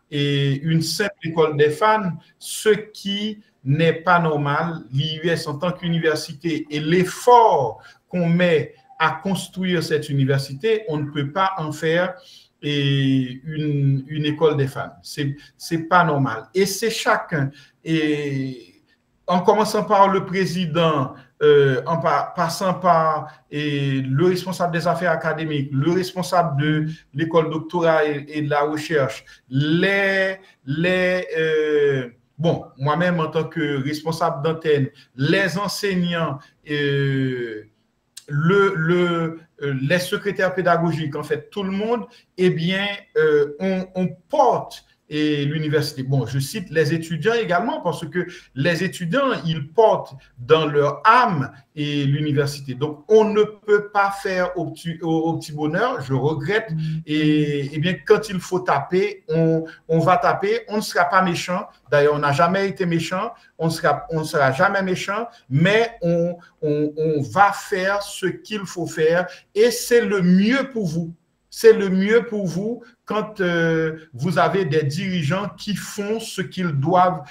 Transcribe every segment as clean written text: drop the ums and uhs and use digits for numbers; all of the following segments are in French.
et une simple école des fans, ce qui n'est pas normal. L'IUS en tant qu'université et l'effort qu'on met à construire cette université, on ne peut pas en faire une école des fans. C'est pas normal. Et c'est chacun. Et en commençant par le président, en passant par le responsable des affaires académiques, le responsable de l'école doctorale et de la recherche, bon, moi-même en tant que responsable d'antenne, les enseignants, les secrétaires pédagogiques, en fait, tout le monde, eh bien, on porte l'université. Bon, je cite les étudiants également parce que les étudiants, ils portent dans leur âme et l'université. Donc, on ne peut pas faire au petit bonheur, je regrette. Et bien, quand il faut taper, on va taper, on ne sera pas méchant. D'ailleurs, on n'a jamais été méchant, on ne sera jamais méchant, mais on va faire ce qu'il faut faire et c'est le mieux pour vous. C'est le mieux pour vous quand vous avez des dirigeants qui font ce qu'ils doivent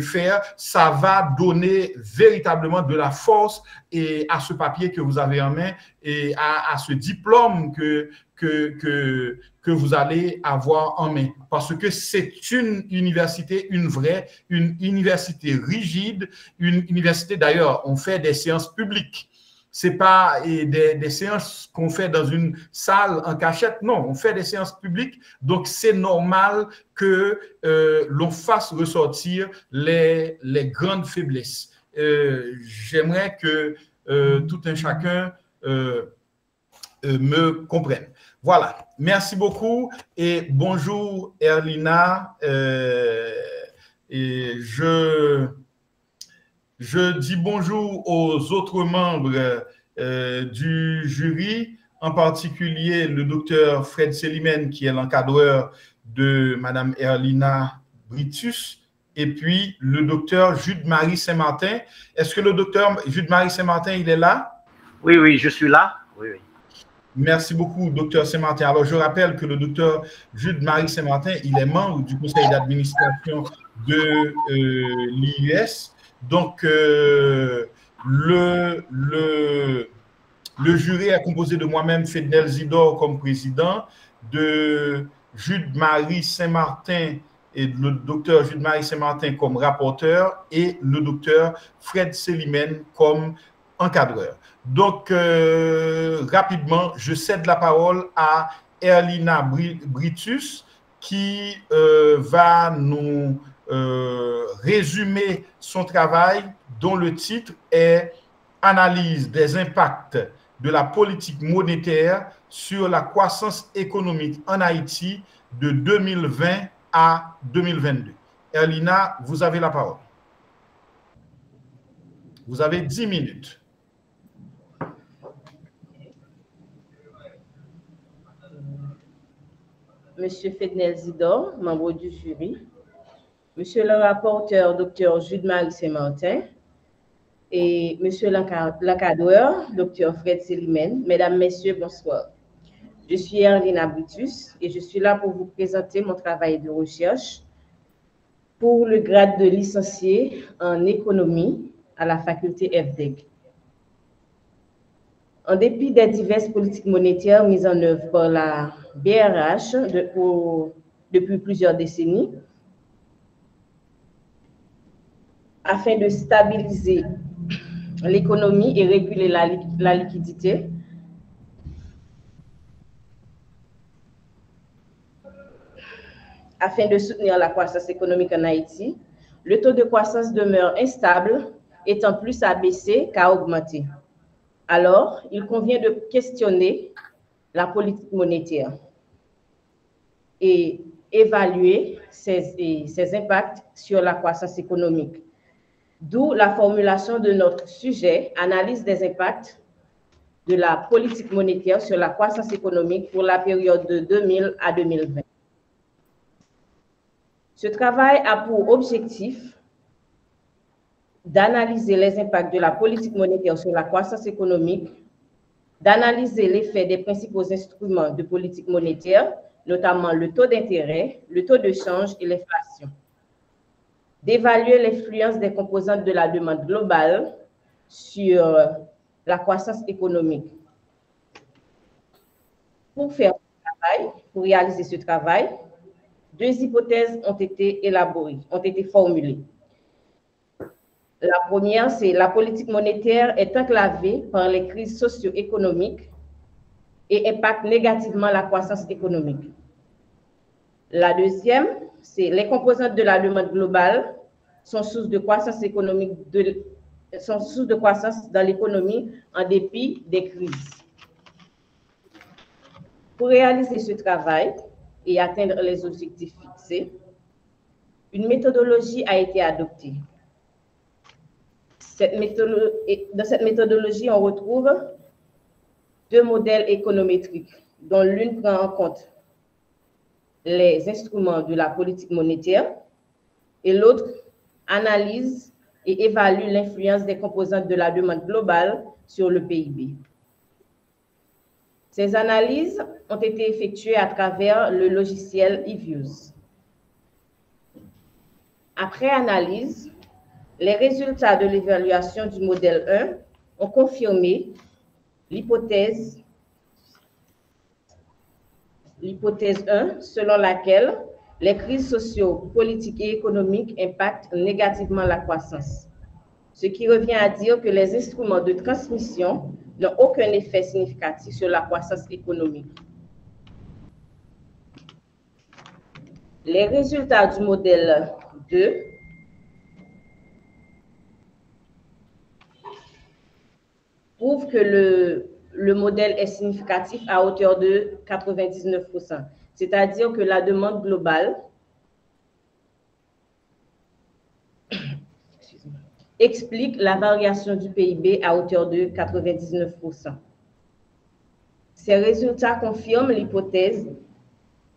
faire. Ça va donner véritablement de la force à ce papier que vous avez en main et à ce diplôme que vous allez avoir en main. Parce que c'est une université, une université rigide, une université, d'ailleurs, on fait des séances publiques. C'est pas des séances qu'on fait dans une salle en cachette. Non, on fait des séances publiques. Donc, c'est normal que l'on fasse ressortir les grandes faiblesses. J'aimerais que tout un chacun me comprenne. Voilà. Merci beaucoup et bonjour Erlina. Et je dis bonjour aux autres membres du jury, en particulier le docteur Fred Selimène, qui est l'encadreur de Madame Erlina Britus, et puis le docteur Jude-Marie Saint-Martin. Est-ce que le docteur Jude-Marie Saint-Martin, il est là? Oui, oui, je suis là. Oui, oui. Merci beaucoup, docteur Saint-Martin. Alors, je rappelle que le docteur Jude-Marie Saint-Martin, il est membre du conseil d'administration de l'IUS. Donc, le jury est composé de moi-même, Fednel Zidor, comme président, de Jude-Marie Saint-Martin et le docteur Jude-Marie Saint-Martin comme rapporteur et le docteur Fred Selimène comme encadreur. Donc, rapidement, je cède la parole à Erlina Britus qui va nous résumer son travail dont le titre est « Analyse des impacts de la politique monétaire sur la croissance économique en Haïti de 2020 à 2022 ». Erlina, vous avez la parole. Vous avez 10 minutes. Monsieur Fednel Zidor, membre du jury, Monsieur le rapporteur, Dr Jude-Marie Saint-Martin, et Monsieur l'encadreur, Dr Fred Selimène, Mesdames, Messieurs, bonsoir. Je suis Erlina Britus et je suis là pour vous présenter mon travail de recherche pour le grade de licencié en économie à la faculté FDEC. En dépit des diverses politiques monétaires mises en œuvre par la BRH depuis plusieurs décennies, afin de stabiliser l'économie et réguler la liquidité, afin de soutenir la croissance économique en Haïti, le taux de croissance demeure instable, étant plus à baisser qu'à augmenter. Alors, il convient de questionner la politique monétaire et évaluer ses impacts sur la croissance économique. D'où la formulation de notre sujet, analyse des impacts de la politique monétaire sur la croissance économique pour la période de 2000 à 2020. Ce travail a pour objectif d'analyser les impacts de la politique monétaire sur la croissance économique, d'analyser l'effet des principaux instruments de politique monétaire, notamment le taux d'intérêt, le taux de change et l'inflation. D'évaluer l'influence des composantes de la demande globale sur la croissance économique. Pour réaliser ce travail, deux hypothèses ont été élaborées, ont été formulées. La première, c'est la politique monétaire est enclavée par les crises socio-économiques et impacte négativement la croissance économique. La deuxième, c'est les composantes de la demande globale sont source de croissance économique, sont source de croissance dans l'économie en dépit des crises. Pour réaliser ce travail et atteindre les objectifs fixés, une méthodologie a été adoptée. Dans cette méthodologie, on retrouve deux modèles économétriques, dont l'une prend en compte les instruments de la politique monétaire et l'autre analyse et évalue l'influence des composantes de la demande globale sur le PIB. Ces analyses ont été effectuées à travers le logiciel eViews. Après analyse, les résultats de l'évaluation du modèle 1 ont confirmé l'hypothèse 1 selon laquelle les crises socio-politiques et économiques impactent négativement la croissance, ce qui revient à dire que les instruments de transmission n'ont aucun effet significatif sur la croissance économique. Les résultats du modèle 2 prouvent que le modèle est significatif à hauteur de 99%, c'est-à-dire que la demande globale explique la variation du PIB à hauteur de 99%. Ces résultats confirment l'hypothèse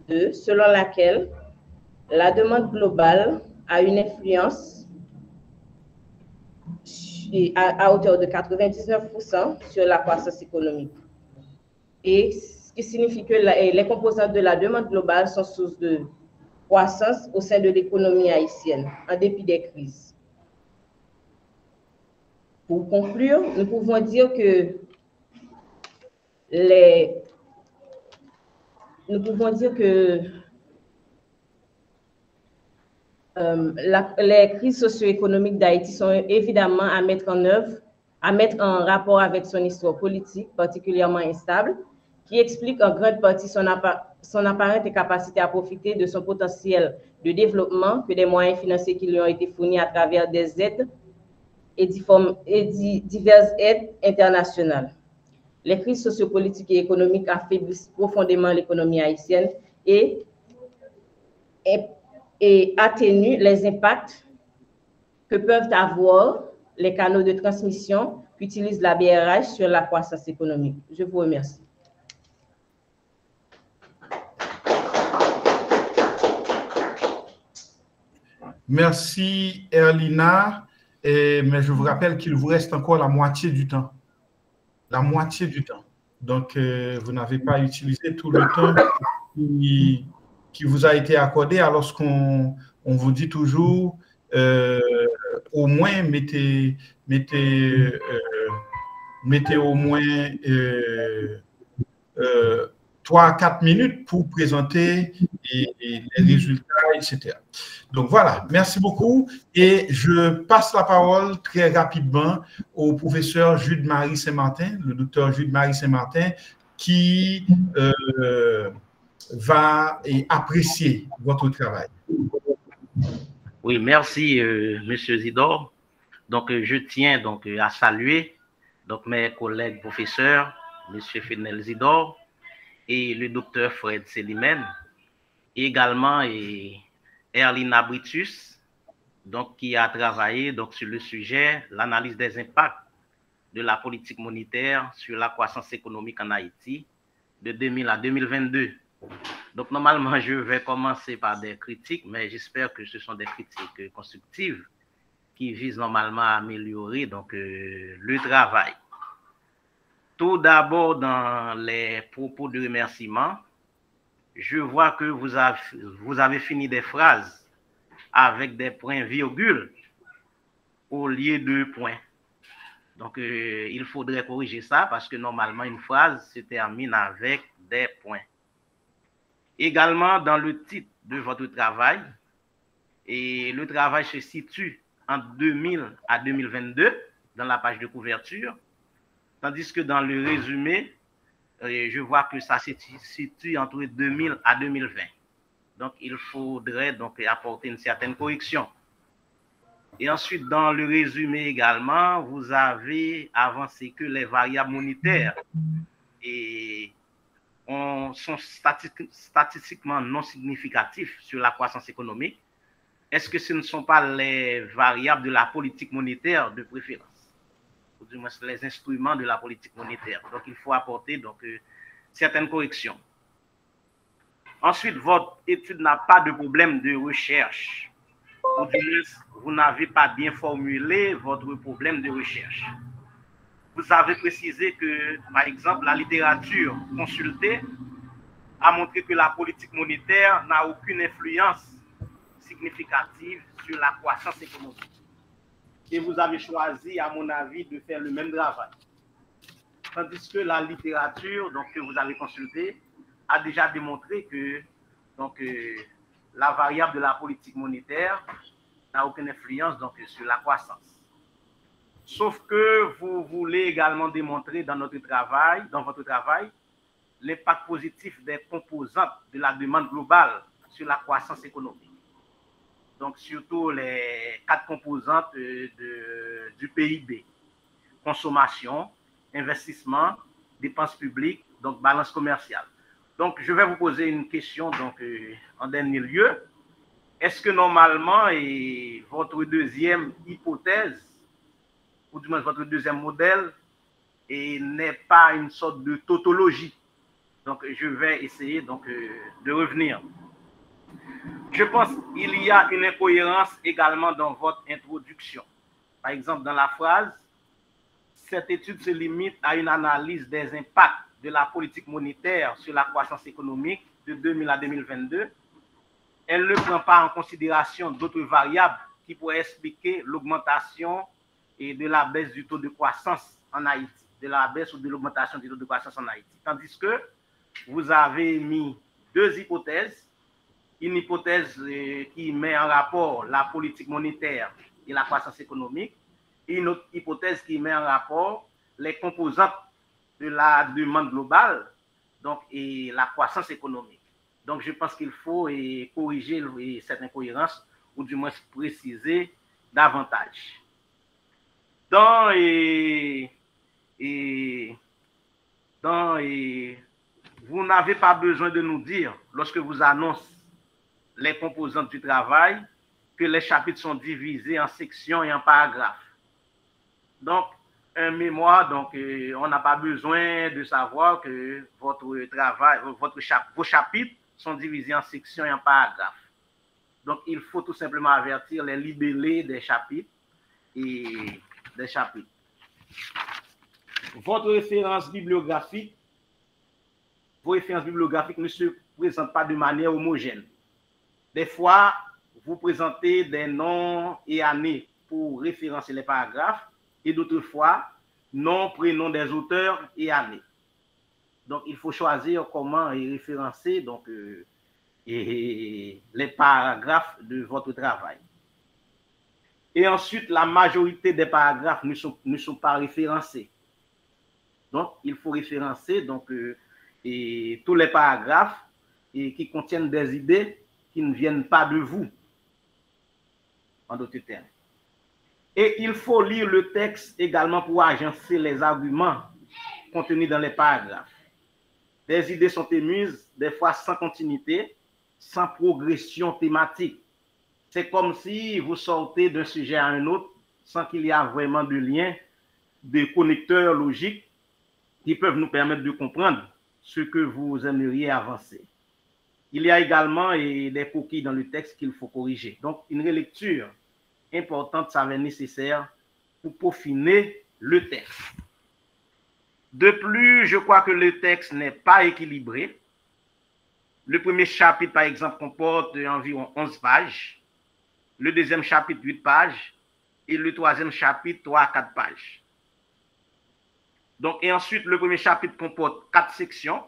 2 selon laquelle la demande globale a une influence à hauteur de 99% sur la croissance économique. Et ce qui signifie que les composantes de la demande globale sont source de croissance au sein de l'économie haïtienne, en dépit des crises. Pour conclure, nous pouvons dire que les crises socio-économiques d'Haïti sont évidemment à mettre en rapport avec son histoire politique particulièrement instable, qui explique en grande partie son apparente incapacité à profiter de son potentiel de développement que des moyens financiers qui lui ont été fournis à travers des aides et diverses aides internationales. Les crises sociopolitiques et économiques affaiblissent profondément l'économie haïtienne et atténuent les impacts que peuvent avoir les canaux de transmission qu'utilise la BRH sur la croissance économique. Je vous remercie. Merci, Erlina. Mais je vous rappelle qu'il vous reste encore la moitié du temps. La moitié du temps. Donc, vous n'avez pas utilisé tout le temps qui vous a été accordé, alors qu'on vous dit toujours, au moins, mettez au moins 3 à 4 minutes pour présenter les résultats, etc. Donc voilà, merci beaucoup. Et je passe la parole très rapidement au professeur Jude-Marie Saint-Martin, le docteur Jude-Marie Saint-Martin, qui va apprécier votre travail. Oui, merci, Monsieur Zidore. Donc, je tiens donc à saluer donc mes collègues professeurs, Monsieur Fenel Zidore et le docteur Fred Selimène, et également Erlina Britus, donc qui a travaillé donc sur le sujet l'analyse des impacts de la politique monétaire sur la croissance économique en Haïti de 2000 à 2022. Donc, normalement, je vais commencer par des critiques, mais j'espère que ce sont des critiques constructives qui visent normalement à améliorer donc, le travail. Tout d'abord, dans les propos de remerciement, je vois que vous avez fini des phrases avec des points-virgules au lieu de points. Donc, il faudrait corriger ça parce que normalement, une phrase se termine avec des points. Également, dans le titre de votre travail, et le travail se situe entre 2000 à 2022 dans la page de couverture, tandis que dans le résumé, je vois que ça se situe entre 2000 à 2020. Donc, il faudrait donc apporter une certaine correction. Et ensuite, dans le résumé également, vous avez avancé que les variables monétaires sont statistiquement non significatifs sur la croissance économique. Est-ce que ce ne sont pas les variables de la politique monétaire de préférence, ou du moins les instruments de la politique monétaire? Donc, il faut apporter donc, certaines corrections. Ensuite, votre étude n'a pas de problème de recherche. Ou du moins, vous n'avez pas bien formulé votre problème de recherche. Vous avez précisé que, par exemple, la littérature consultée a montré que la politique monétaire n'a aucune influence significative sur la croissance économique. Et vous avez choisi, à mon avis, de faire le même travail. Tandis que la littérature donc, que vous avez consultée a déjà démontré que donc, la variable de la politique monétaire n'a aucune influence donc, sur la croissance. Sauf que vous voulez également démontrer dans votre travail, l'impact positif des composantes de la demande globale sur la croissance économique. Donc, surtout les 4 composantes du PIB. Consommation, investissement, dépenses publiques, donc balance commerciale. Donc, je vais vous poser une question donc, en dernier lieu. Est-ce que normalement, votre deuxième hypothèse, ou du moins votre deuxième modèle, n'est pas une sorte de tautologie? Donc, je vais essayer donc, de revenir. Je pense qu'il y a une incohérence également dans votre introduction. Par exemple, dans la phrase, cette étude se limite à une analyse des impacts de la politique monétaire sur la croissance économique de 2000 à 2022. Elle ne prend pas en considération d'autres variables qui pourraient expliquer l'augmentation et de la baisse du taux de croissance en Haïti, de la baisse ou de l'augmentation du taux de croissance en Haïti. Tandis que vous avez mis 2 hypothèses. Une hypothèse qui met en rapport la politique monétaire et la croissance économique, et une autre hypothèse qui met en rapport les composantes de la demande globale donc, et la croissance économique. Donc, je pense qu'il faut corriger cette incohérence, ou du moins préciser davantage. Vous n'avez pas besoin de nous dire, lorsque vous annoncez les composantes du travail, que les chapitres sont divisés en sections et en paragraphes. Donc, un mémoire, donc, on n'a pas besoin de savoir que votre travail, vos chapitres sont divisés en sections et en paragraphes. Donc, il faut tout simplement avertir les libellés des chapitres et des chapitres. Vos références bibliographiques ne se présentent pas de manière homogène. Des fois, vous présentez des noms et années pour référencer les paragraphes, et d'autres fois, nom, prénom des auteurs et années. Donc, il faut choisir comment référencer donc, les paragraphes de votre travail. Et ensuite, la majorité des paragraphes ne sont pas référencés. Donc, il faut référencer donc, tous les paragraphes qui contiennent des idées qui ne viennent pas de vous, en d'autres termes. Et il faut lire le texte également pour agencer les arguments contenus dans les paragraphes. Des idées sont émises, des fois sans continuité, sans progression thématique. C'est comme si vous sortez d'un sujet à un autre sans qu'il y ait vraiment de lien, de connecteurs logiques qui peuvent nous permettre de comprendre ce que vous aimeriez avancer. Il y a également des coquilles dans le texte qu'il faut corriger. Donc, une relecture importante s'avère nécessaire pour peaufiner le texte. De plus, je crois que le texte n'est pas équilibré. Le premier chapitre, par exemple, comporte environ 11 pages. Le deuxième chapitre, 8 pages. Et le troisième chapitre, 3 à 4 pages. Donc, et ensuite, le premier chapitre comporte 4 sections.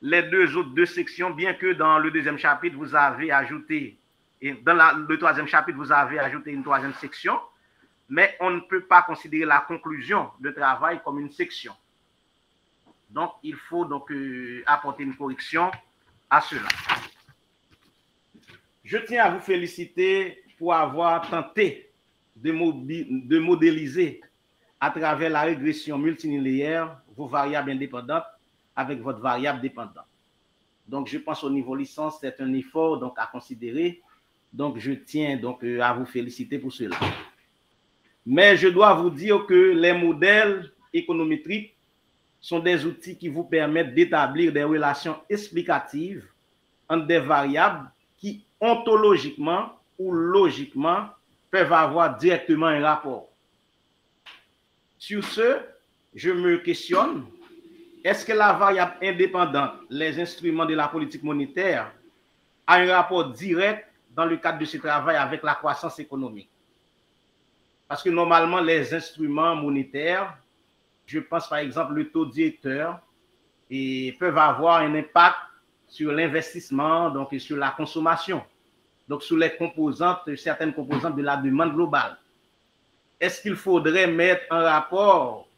Les deux sections, bien que dans le deuxième chapitre, vous avez ajouté, et dans le troisième chapitre, vous avez ajouté une troisième section, mais on ne peut pas considérer la conclusion de travail comme une section. Donc, il faut donc apporter une correction à cela. Je tiens à vous féliciter pour avoir tenté de modéliser à travers la régression multilinéaire vos variables indépendantes avec votre variable dépendante. Donc, je pense au niveau licence, c'est un effort donc, à considérer. Donc, je tiens donc à vous féliciter pour cela. Mais je dois vous dire que les modèles économétriques sont des outils qui vous permettent d'établir des relations explicatives entre des variables qui ontologiquement ou logiquement peuvent avoir directement un rapport. Sur ce, je me questionne, est-ce que la variable indépendante, les instruments de la politique monétaire, a un rapport direct dans le cadre de ce travail avec la croissance économique? Parce que normalement, les instruments monétaires, je pense par exemple le taux directeur, et peuvent avoir un impact sur l'investissement, donc sur la consommation, donc sur les composantes, certaines composantes de la demande globale. Est-ce qu'il faudrait mettre en rapport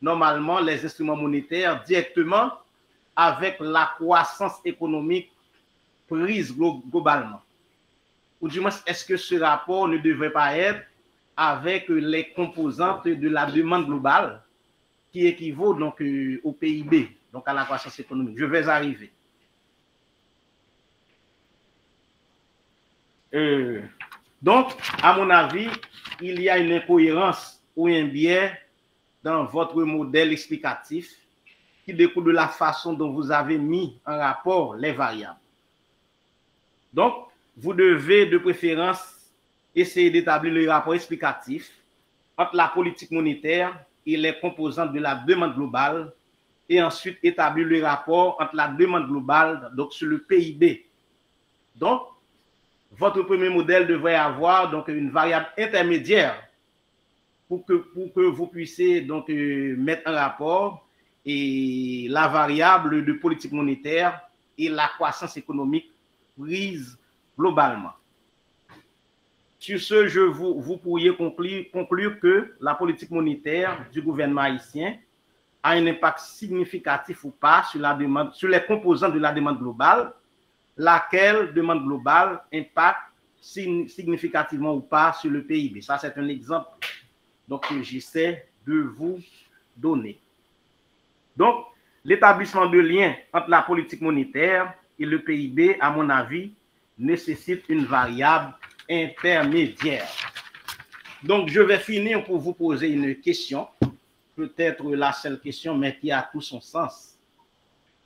normalement les instruments monétaires directement avec la croissance économique prise globalement? Ou du moins, est-ce que ce rapport ne devrait pas être avec les composantes de la demande globale qui équivaut donc au PIB, donc à la croissance économique? Je vais arriver. Donc, à mon avis, il y a une incohérence ou un biais dans votre modèle explicatif qui découle de la façon dont vous avez mis en rapport les variables. Donc, vous devez de préférence essayer d'établir le rapport explicatif entre la politique monétaire et les composantes de la demande globale et ensuite établir le rapport entre la demande globale donc sur le PIB. Donc, votre premier modèle devrait avoir donc une variable intermédiaire pour que vous puissiez donc mettre en rapport et la variable de politique monétaire et la croissance économique prise globalement. Sur ce, vous pourriez conclure que la politique monétaire du gouvernement haïtien a un impact significatif ou pas sur la demande, sur les composants de la demande globale, laquelle demande globale impacte significativement ou pas sur le PIB. Ça, c'est un exemple donc, que j'essaie de vous donner. Donc, l'établissement de liens entre la politique monétaire et le PIB, à mon avis, nécessite une variable intermédiaire. Donc, je vais finir pour vous poser une question, peut-être la seule question, mais qui a tout son sens.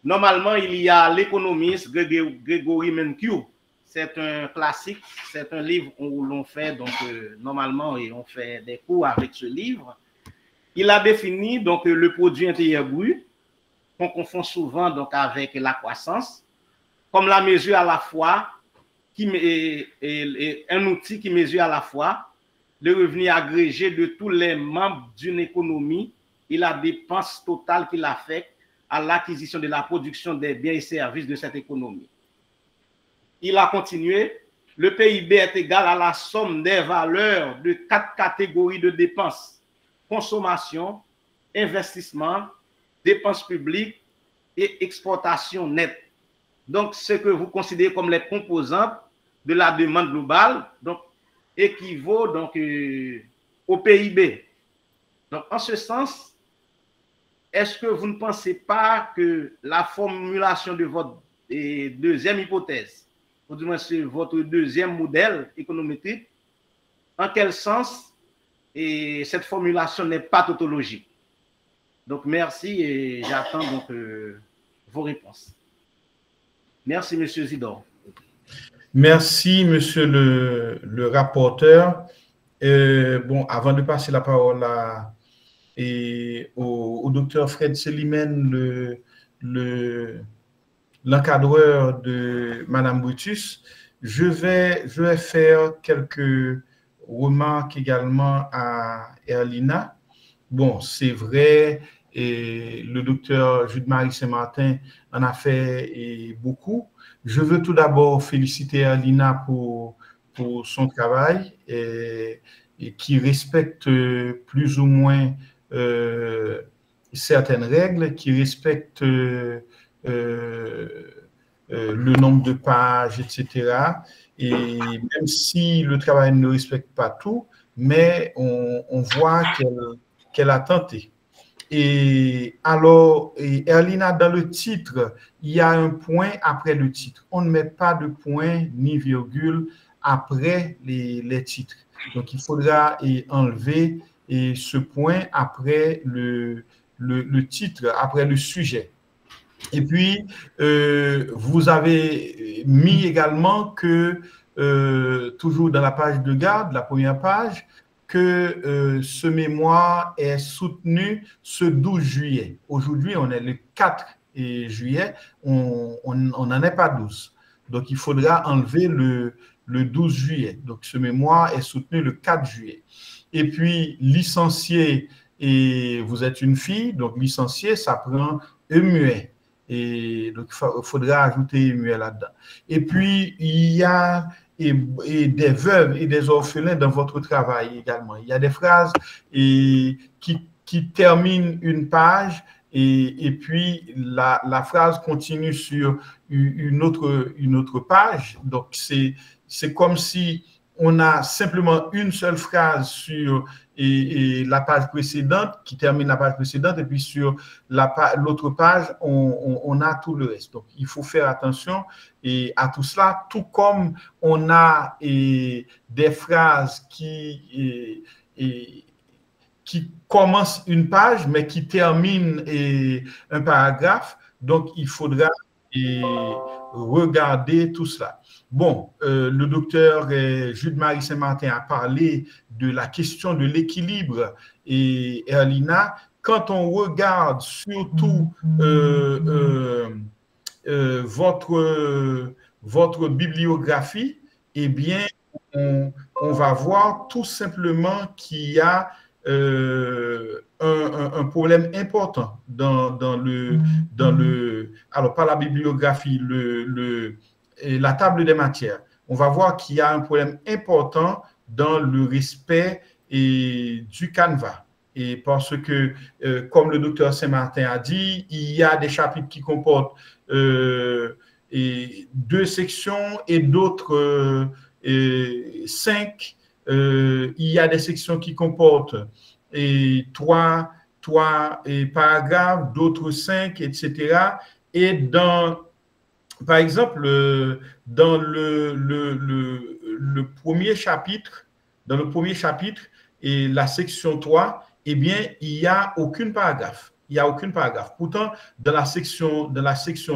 Normalement, il y a l'économiste Gregory Mankiw. C'est un classique, c'est un livre où l'on fait, donc normalement, et on fait des cours avec ce livre. Il a défini donc le produit intérieur brut, qu'on confond souvent donc avec la croissance, comme la mesure à la fois, un outil qui mesure à la fois le revenu agrégé de tous les membres d'une économie et la dépense totale qu'il affecte à l'acquisition de la production des biens et services de cette économie. Il a continué, le PIB est égal à la somme des valeurs de 4 catégories de dépenses: consommation, investissement, dépenses publiques et exportation nette. Donc, ce que vous considérez comme les composantes de la demande globale, donc, équivaut donc, au PIB. Donc, en ce sens, est-ce que vous ne pensez pas que la formulation de votre deuxième hypothèse, ou du moins c'est votre deuxième modèle économétrique, en quel sens cette formulation n'est pas tautologique? Donc, merci et j'attends donc vos réponses. Merci, M. Zidore. Merci, M. le rapporteur. Bon, avant de passer la parole au docteur Fred Selimène, l'encadreur de Madame Brutus, je vais faire quelques remarques également à Erlina. Bon, c'est vrai, et le docteur Jude-Marie Saint-Martin en a fait beaucoup. Je veux tout d'abord féliciter Erlina pour son travail et qui respecte plus ou moins certaines règles, qui respecte le nombre de pages, etc. Et même si le travail ne respecte pas tout, mais on voit qu'elle a tenté. Et alors, Erlina, dans le titre, il y a un point après le titre. On ne met pas de point ni virgule après les titres. Donc, il faudra enlever ce point après le titre, après le sujet. Et puis, vous avez mis également que, toujours dans la page de garde, la première page, que ce mémoire est soutenu ce 12 juillet. Aujourd'hui, on est le 4 juillet, on n'en est pas 12. Donc, il faudra enlever le 12 juillet. Donc, ce mémoire est soutenu le 4 juillet. Et puis, licencié, et vous êtes une fille, donc licencié, ça prend muet. Et donc, il faudra ajouter muet là-dedans. Et puis, il y a des veuves et des orphelins dans votre travail également. Il y a des phrases qui terminent une page et puis la phrase continue sur une autre page. Donc, c'est comme si on a simplement une seule phrase sur la page précédente, qui termine la page précédente, et puis sur l'autre page, on a tout le reste. Donc, il faut faire attention à tout cela, tout comme on a des phrases qui commencent une page, mais qui terminent un paragraphe. Donc, il faudra regarder tout cela. Bon, le docteur Jude-Marie Saint-Martin a parlé de la question de l'équilibre et Erlina, quand on regarde surtout votre bibliographie, eh bien, on va voir tout simplement qu'il y a un problème important dans le alors pas la bibliographie, la table des matières. On va voir qu'il y a un problème important dans le respect du canevas. Et parce que, comme le docteur Saint-Martin a dit, il y a des chapitres qui comportent 2 sections et d'autres 5. Il y a des sections qui comportent 3 paragraphes, d'autres 5, etc. Et par exemple, dans le premier chapitre, et la section 3, eh bien, il n'y a aucun paragraphe. Il n'y a aucun paragraphe. Pourtant, dans la section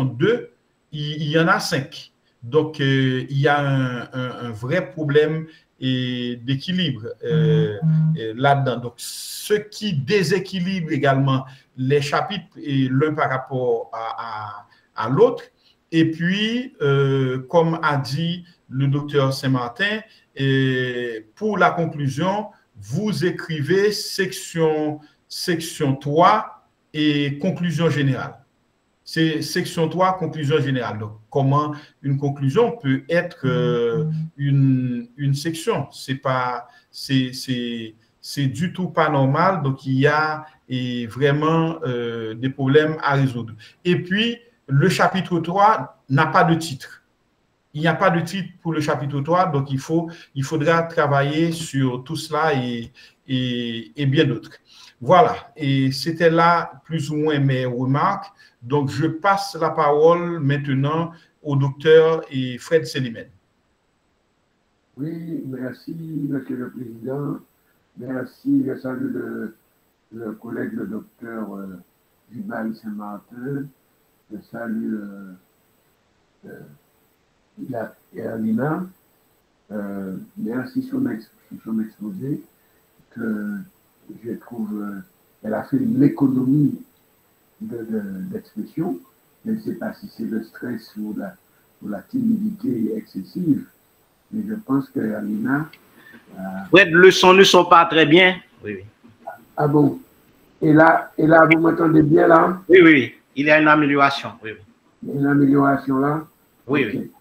2, il y en a 5. Donc, il y a un vrai problème d'équilibre là-dedans. Donc, ce qui déséquilibre également les chapitres l'un par rapport à l'autre. Et puis, comme a dit le docteur Saint-Martin, pour la conclusion, vous écrivez section 3 et conclusion générale. C'est section 3, conclusion générale. Donc, comment une conclusion peut être une section? C'est du tout pas normal. Donc, il y a vraiment des problèmes à résoudre. Et puis, le chapitre 3 n'a pas de titre. Il n'y a pas de titre pour le chapitre 3, donc il faudra travailler sur tout cela et bien d'autres. Voilà, et c'était là plus ou moins mes remarques. Donc, je passe la parole maintenant au docteur Fred Selimène. Oui, merci, Monsieur le Président. Merci, je salue le collègue, le docteur Jude-Marie Saint-Martin. Je salue Erlina. Merci sur son exposé que je trouve elle a fait l'économie d'expression Je ne sais pas si c'est le stress ou la timidité excessive, mais je pense que Alina... Oui, le son ne sont pas très bien. Oui, oui. Ah bon? Et là, vous m'entendez bien là? Oui, oui, oui. Il y a une amélioration. Oui, oui. Une amélioration là? Oui, okay. Oui.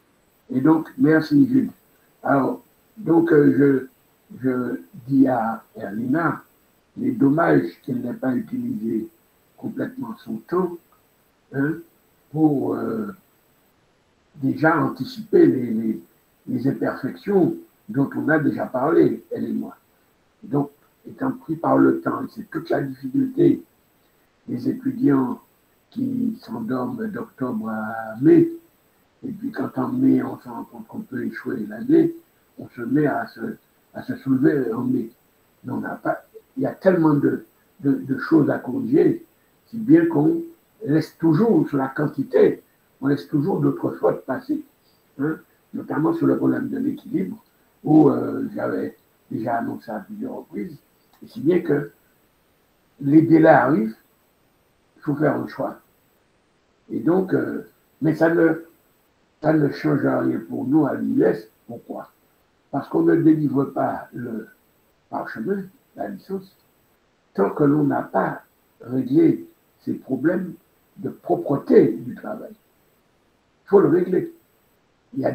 Et donc, merci Jules. Alors, donc, je dis à Erlina, il est dommage qu'elle n'ait pas utilisé complètement son temps pour déjà anticiper les imperfections dont on a déjà parlé, elle et moi. Donc, étant pris par le temps, c'est toute la difficulté des étudiants qui s'endorment d'octobre à mai, et puis quand en mai, on se rend compte qu'on peut échouer l'année, on se met à se soulever en mai. Mais on n'a pas, il y a tellement de choses à corriger, si bien qu'on laisse toujours sur la quantité, on laisse toujours d'autres fautes passer, notamment sur le problème de l'équilibre, où j'avais déjà annoncé à plusieurs reprises, et si bien que les délais arrivent, il faut faire un choix. Et donc, mais ça ne change rien pour nous à l'IS. Pourquoi? Parce qu'on ne délivre pas le parchemin, la licence, tant que l'on n'a pas réglé ces problèmes de propreté du travail. Il faut le régler. Il y a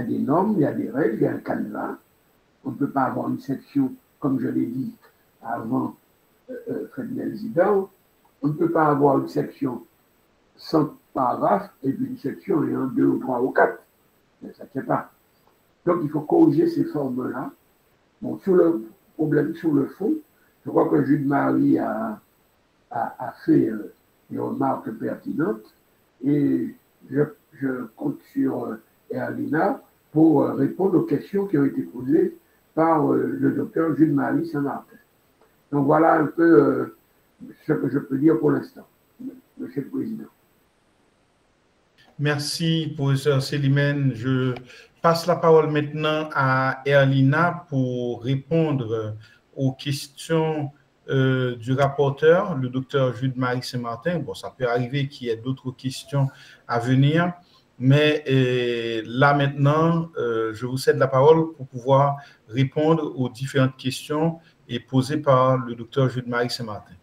des normes, il y a des règles, il y a un canevas. On ne peut pas avoir une section, comme je l'ai dit avant Fred Nelzidor, on ne peut pas avoir une section sans paragraphe et puis une section ayant 2 ou 3 ou 4. Mais ça ne tient pas. Donc il faut corriger ces formes-là. Bon, sur le problème, sur le fond, je crois que Jules-Marie a fait des remarques pertinentes et je compte sur Erlina pour répondre aux questions qui ont été posées par le docteur Jules-Marie Saint-Martin. Donc voilà un peu ce que je peux dire pour l'instant, Monsieur le Président. Merci, professeur Célimène. Je passe la parole maintenant à Erlina pour répondre aux questions du rapporteur, le docteur Jules-Marie Saint-Martin. Bon, ça peut arriver qu'il y ait d'autres questions à venir, mais là maintenant, je vous cède la parole pour pouvoir répondre aux différentes questions posées par le docteur Jules-Marie Saint-Martin.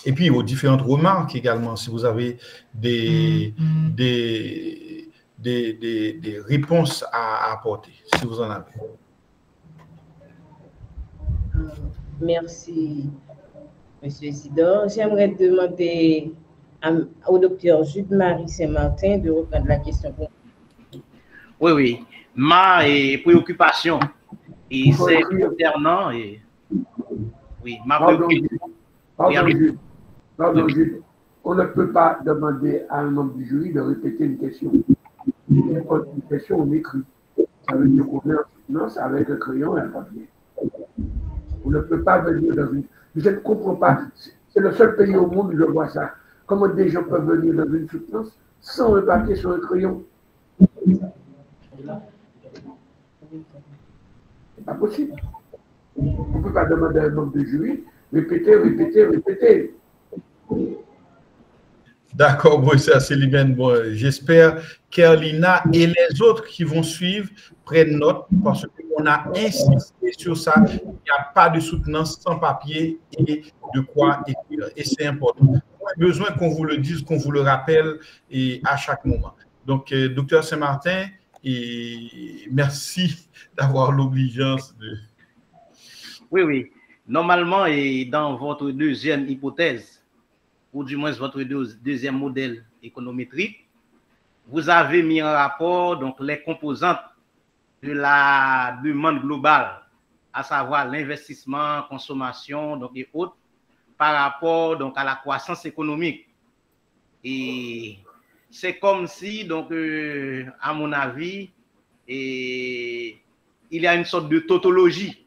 Et puis aux différentes remarques également, si vous avez des réponses à apporter, si vous en avez. Merci, M. Isidore. J'aimerais demander au docteur Jules-Marie Saint-Martin de reprendre la question. Oui, oui. Ma préoccupation, et c'est concernant... Oui, ma préoccupation... Pardon, Jules. On ne peut pas demander à un membre du jury de répéter une question. Une question, on écrit. Ça veut dire qu'on est en soutenance avec un crayon et un papier. On ne peut pas venir dans une... Je ne comprends pas. C'est le seul pays au monde où je vois ça. Comment des gens peuvent venir dans une soutenance sans un papier sur un crayon? C'est pas possible. On ne peut pas demander à un membre du jury répéter. D'accord, professeur Célimène. Bon, j'espère qu'Erlina et les autres qui vont suivre prennent note parce qu'on a insisté sur ça. Il n'y a pas de soutenance sans papier et de quoi écrire. Et c'est important. On a besoin qu'on vous le dise, qu'on vous le rappelle et à chaque moment. Donc, docteur Saint-Martin, merci d'avoir l'obligeance de... Oui, oui. Normalement, et dans votre deuxième hypothèse, ou du moins votre deuxième modèle économétrique, vous avez mis en rapport donc, les composantes de la demande globale, à savoir l'investissement, consommation donc, et autres, par rapport donc, à la croissance économique. Et c'est comme si, donc, à mon avis, il y a une sorte de tautologie.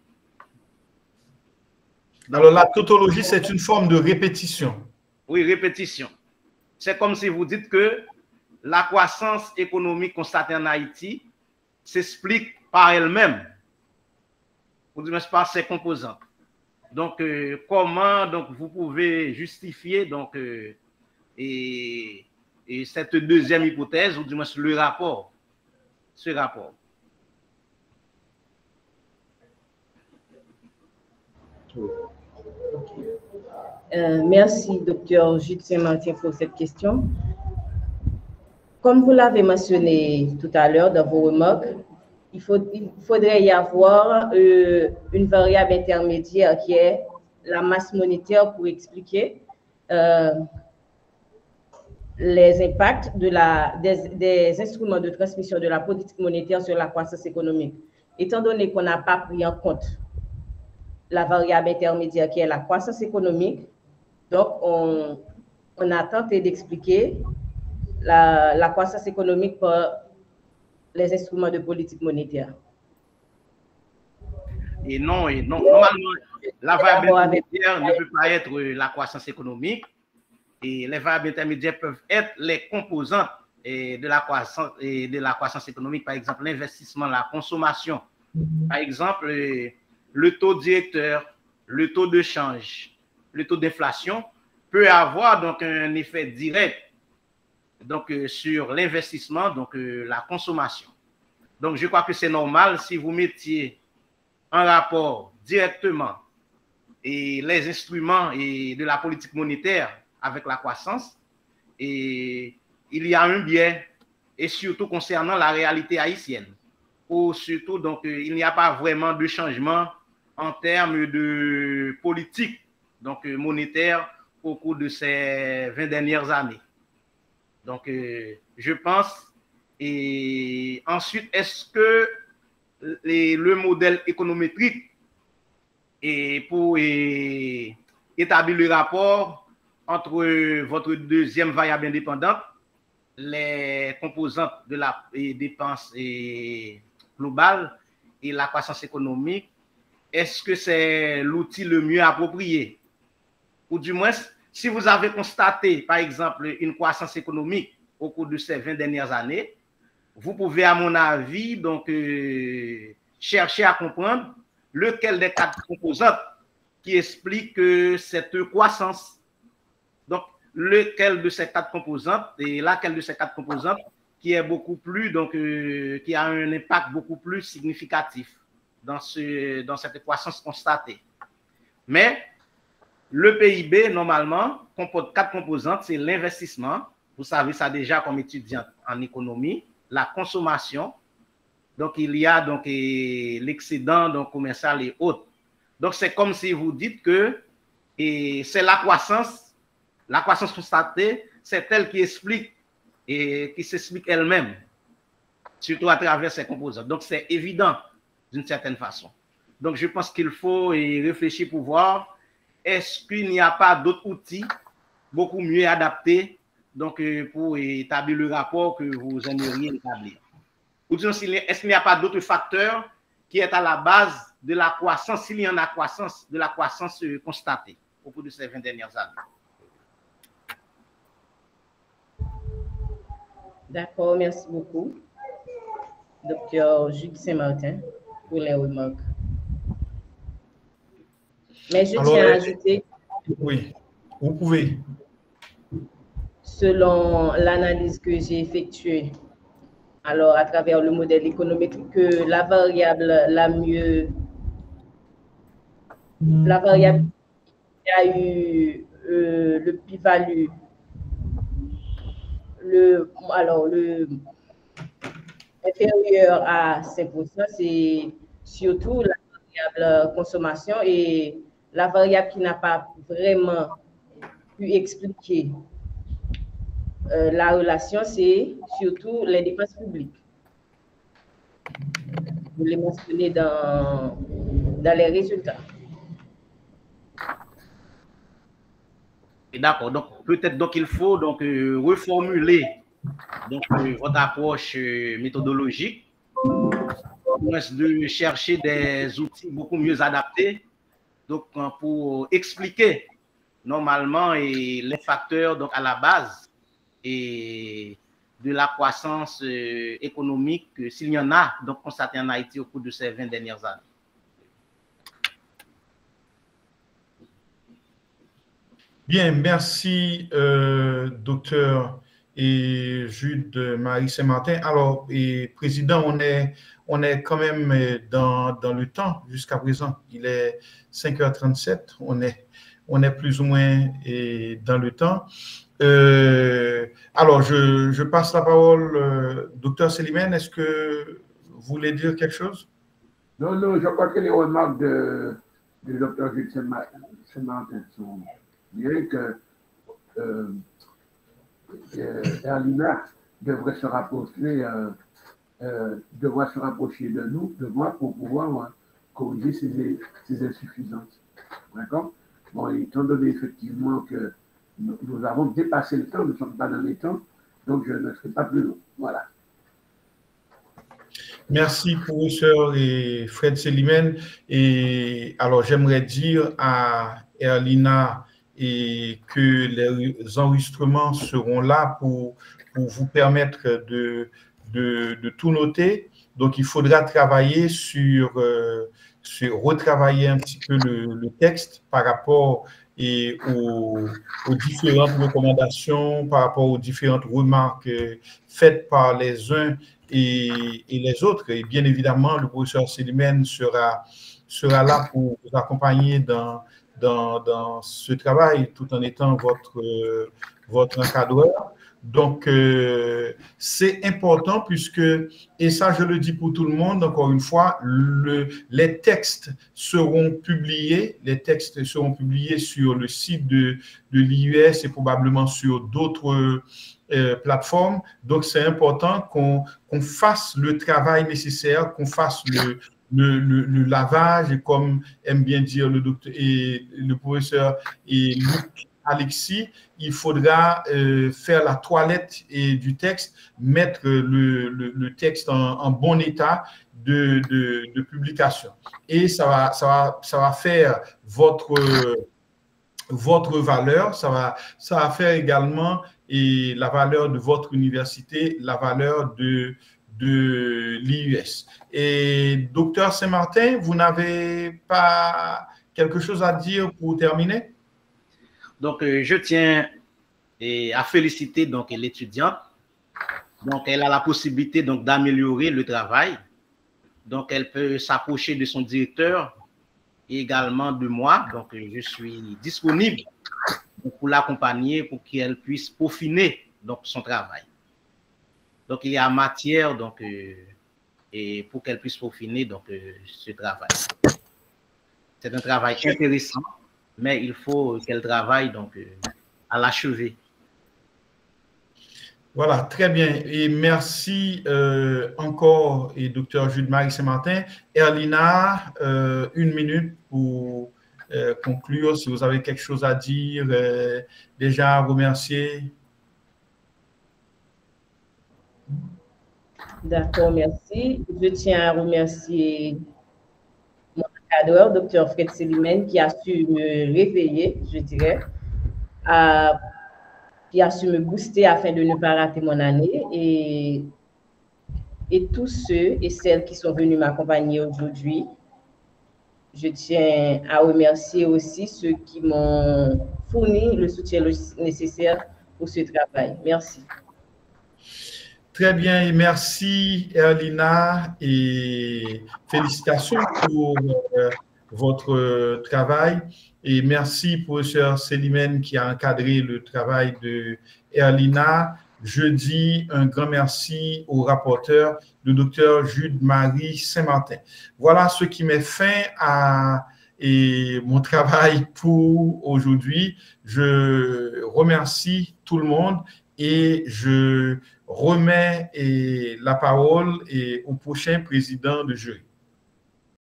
Donc, alors, la tautologie, c'est une forme de répétition. Oui, répétition. C'est comme si vous dites que la croissance économique constatée en Haïti s'explique par elle-même, ou du moins par ses composantes. Donc, comment donc, vous pouvez justifier donc, cette deuxième hypothèse, ou du moins le rapport, ce rapport. Merci, Dr. Jude Saint-Martin, pour cette question. Comme vous l'avez mentionné tout à l'heure dans vos remarques, il faudrait y avoir une variable intermédiaire qui est la masse monétaire pour expliquer les impacts des instruments de transmission de la politique monétaire sur la croissance économique. Étant donné qu'on n'a pas pris en compte la variable intermédiaire qui est la croissance économique, donc on a tenté d'expliquer la croissance économique par les instruments de politique monétaire. Et non, normalement, la variable intermédiaire ne peut pas être la croissance économique. Et les variables intermédiaires peuvent être les composantes de la croissance économique, par exemple l'investissement, la consommation. Par exemple, le taux directeur, le taux de change, le taux d'inflation peut avoir donc un effet direct donc, sur l'investissement, donc la consommation. Donc, je crois que c'est normal si vous mettiez en rapport directement et les instruments et de la politique monétaire avec la croissance, et il y a un biais, et surtout concernant la réalité haïtienne, où surtout donc il n'y a pas vraiment de changement en termes de politique donc monétaire au cours de ces 20 dernières années. Donc je pense, et ensuite, est-ce que le modèle économétrique et pour établir le rapport entre votre deuxième variable indépendante, les composantes de la dépense globale et la croissance économique, est-ce que c'est l'outil le mieux approprié? Ou du moins, si vous avez constaté, par exemple, une croissance économique au cours de ces 20 dernières années, vous pouvez, à mon avis, donc chercher à comprendre lequel des 4 composantes qui explique cette croissance. Donc, lequel de ces 4 composantes et laquelle de ces 4 composantes qui est beaucoup plus, donc, qui a un impact beaucoup plus significatif dans cette croissance constatée. Mais le PIB, normalement, comporte 4 composantes, c'est l'investissement, vous savez ça déjà comme étudiant en économie, la consommation, donc il y a donc l'excédent donc commercial et autres. Donc, c'est comme si vous dites que c'est la croissance constatée, c'est elle qui explique et qui s'explique elle-même, surtout à travers ses composantes. Donc, c'est évident d'une certaine façon. Donc, je pense qu'il faut réfléchir pour voir est-ce qu'il n'y a pas d'autres outils beaucoup mieux adaptés donc, pour établir le rapport que vous aimeriez établir. Ou disons, est-ce qu'il n'y a pas d'autres facteurs qui est à la base de la croissance, s'il y en a de la croissance constatée au cours de ces 20 dernières années? D'accord, merci beaucoup, Dr. Jude Saint-Martin, pour les remarques. Mais je tiens à ajouter... Oui, vous pouvez. Selon l'analyse que j'ai effectuée, alors à travers le modèle économique, que la variable qui a eu le plus-value, inférieur à 5%, c'est surtout la variable consommation, et la variable qui n'a pas vraiment pu expliquer la relation, c'est surtout les dépenses publiques. Vous les mentionnez dans les résultats. D'accord, donc peut-être donc il faut donc reformuler donc votre approche méthodologique, de chercher des outils beaucoup mieux adaptés donc pour expliquer normalement les facteurs donc à la base et de la croissance économique s'il y en a donc constaté en Haïti au cours de ces 20 dernières années. Bien, merci, docteur et Jude Marie Saint-Martin. Alors, et Président, on est quand même dans le temps jusqu'à présent. Il est 5h37, on est plus ou moins dans le temps. Alors, je passe la parole, docteur Célimène, est-ce que vous voulez dire quelque chose? Non, non, je crois que les remarques du docteur Jude Saint-Martin sont bien que Erlina devrait se rapprocher de nous, de moi, pour pouvoir corriger ces insuffisances. D'accord? Bon, étant donné effectivement que nous avons dépassé le temps, nous ne sommes pas dans les temps, donc je ne serai pas plus long. Voilà. Merci, professeur et Fred Célimène. Et alors, j'aimerais dire à Erlina que les enregistrements seront là pour vous permettre de tout noter. Donc, il faudra travailler sur retravailler un petit peu le texte par rapport aux différentes recommandations, par rapport aux différentes remarques faites par les uns et les autres. Et bien évidemment, le professeur Célimène sera là pour vous accompagner dans ce travail tout en étant votre encadreur. Donc, c'est important puisque, et ça je le dis pour tout le monde, encore une fois, les textes seront publiés sur le site de l'IUS et probablement sur d'autres plateformes. Donc, c'est important qu'on fasse le travail nécessaire, qu'on fasse le lavage, et comme aime bien dire le docteur et le professeur et Luc Alexis, il faudra faire la toilette du texte, mettre le texte en bon état de publication. Et ça va faire votre valeur, ça va faire également et la valeur de votre université, la valeur de l'IUS. Et docteur Saint-Martin, vous n'avez pas quelque chose à dire pour terminer? Donc, je tiens à féliciter donc l'étudiante. Donc, elle a la possibilité donc d'améliorer le travail. Donc, elle peut s'approcher de son directeur et également de moi. Donc, je suis disponible pour l'accompagner pour qu'elle puisse peaufiner donc son travail. Donc, il y a matière donc et pour qu'elle puisse peaufiner donc ce travail. C'est un travail intéressant, mais il faut qu'elle travaille donc à l'achever. Voilà, très bien. Et merci encore, et docteur Jude Marie Saint-Martin. Erlina, 1 minute pour conclure. Si vous avez quelque chose à dire, déjà remercier. D'accord, merci. Je tiens à remercier mon encadreur, docteur Fred Célimène, qui a su me réveiller, je dirais, qui a su me booster afin de ne pas rater mon année. Et tous ceux et celles qui sont venus m'accompagner aujourd'hui, je tiens à remercier aussi ceux qui m'ont fourni le soutien nécessaire pour ce travail. Merci. Très bien, et merci Erlina et félicitations pour votre travail. Et merci professeur Célimène qui a encadré le travail de Erlina. Je dis un grand merci au rapporteur, le docteur Jude Marie Saint-Martin. Voilà ce qui met fin à mon travail pour aujourd'hui. Je remercie tout le monde et je remets la parole au prochain président de jury.